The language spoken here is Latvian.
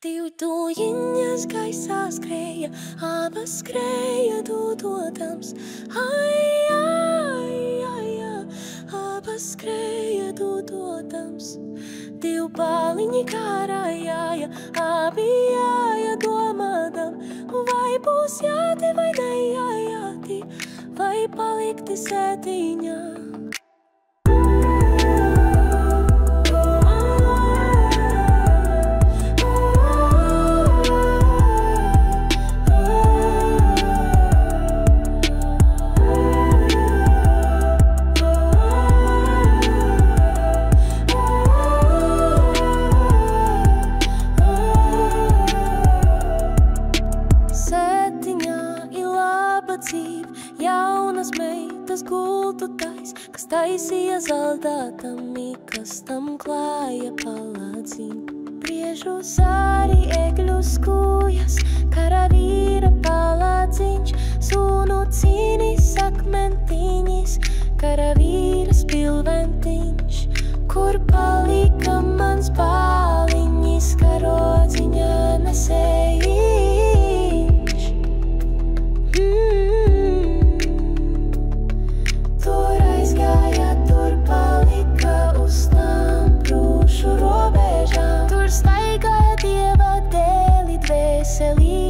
Divu tujiņas gaisā skrēja, abas skrēja dodams. Ai, ai, ai, ai, abas skrēja dodams. Divu pāliņi kārājāja, abi jāja domādam, vai būs jāti vai nejājāti, vai palikti sētiņā. Jaunas meitas gultu tais, kas taisīja zaldātam, kas tam klāja palādziņ. Priežus arī egļus kūjas, karavīra palādziņš, sunu cīnis akmentiņis, karavīras pilventiņš. Kur palika mans pāliņis, karodziņa nesējiņš? Tur palika uz tām prūšu robežām, tur staigāja Dieva dēli dvēseli.